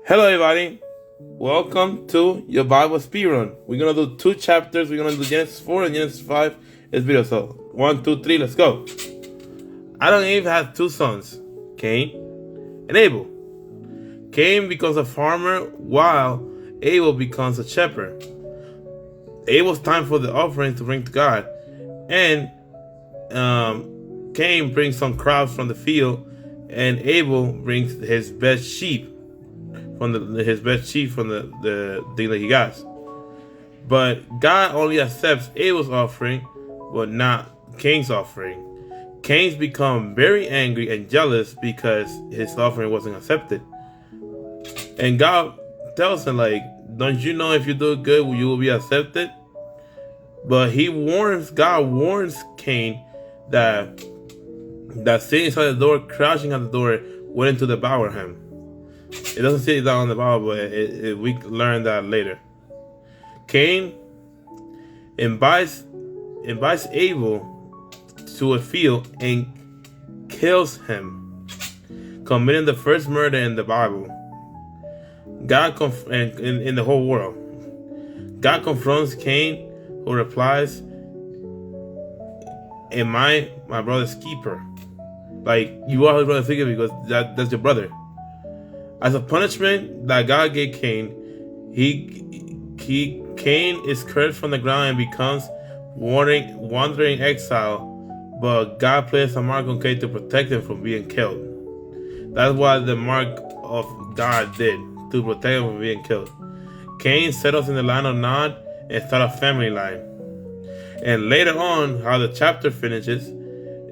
Hello everybody, welcome to your Bible Speedrun. We're going to do 2 chapters. We're going to do Genesis 4 and Genesis 5 this video. So 1, 2, 3, let's go. Adam and Eve had 2 sons, Cain and Abel. Cain becomes a farmer while Abel becomes a shepherd. Abel's time for the offering to bring to God, and Cain brings some crops from the field, and Abel brings his best sheep from the thing that he got. But God only accepts Abel's offering, but not Cain's offering. Cain's become very angry and jealous because his offering wasn't accepted. And God tells him, like, don't you know if you do good, you will be accepted? But God warns Cain that sin inside the door, crouching at the door, waiting to devour him. It doesn't say that on the Bible, but we learn that later. Cain invites Abel to a field and kills him, committing the first murder in the Bible. In the whole world. God confronts Cain, who replies, "Am I my brother's keeper?" Like, you are his brother's keeper because that's your brother. As a punishment that God gave Cain, Cain is cursed from the ground and becomes wandering exile. But God placed a mark on Cain to protect him from being killed. That's what the mark of God did, to protect him from being killed. Cain settles in the land of Nod and starts a family line. And later on, how the chapter finishes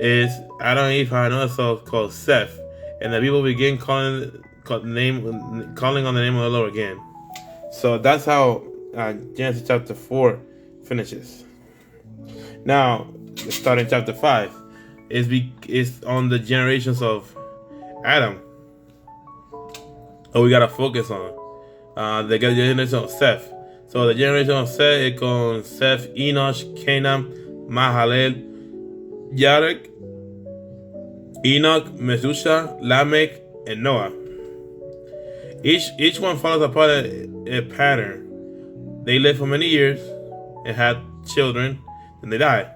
is Adam and Eve had another son called Seth, and the people begin calling on the name of the Lord again. So that's how Genesis chapter 4 finishes. Now, starting chapter 5 is on the generations of Adam. We gotta focus on the generation of Seth. So the generation of Seth is called Seth, Enosh, Canaan, Mahalalel, Yarek, Enoch, Methuselah, Lamech, and Noah. Each one follows a pattern. They lived for many years and had children, and they died.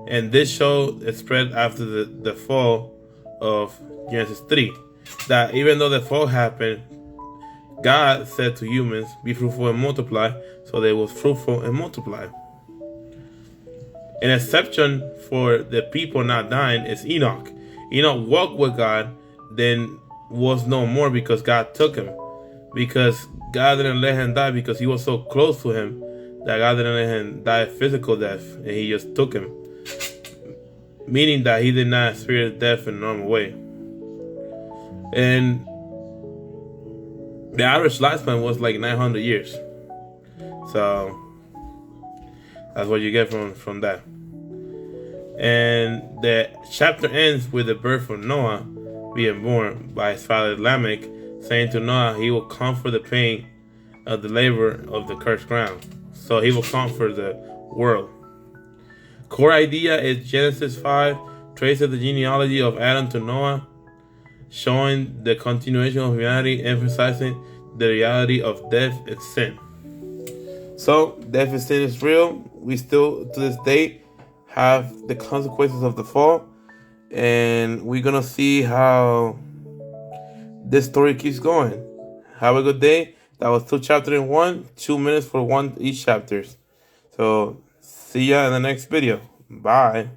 And this show is spread after the fall of Genesis 3. That even though the fall happened, God said to humans, "Be fruitful and multiply," so they were fruitful and multiply. An exception for the people not dying is Enoch. Enoch walked with God, then was no more because God took him. Because God didn't let him die because he was so close to him that God didn't let him die a physical death, and he just took him. Meaning that he did not experience death in a normal way. And the average lifespan was like 900 years. So that's what you get from that. And the chapter ends with the birth of Noah being born by his father Lamech, saying to Noah he will comfort the pain of the labor of the cursed ground. So he will comfort the world. Core idea is Genesis 5 traces the genealogy of Adam to Noah, showing the continuation of humanity, emphasizing the reality of death and sin. So, death and sin is real. We still, to this day, have the consequences of the fall. And we're going to see how this story keeps going. Have a good day. That was 2 chapters in 1. 2 minutes for each chapter. So, see ya in the next video. Bye.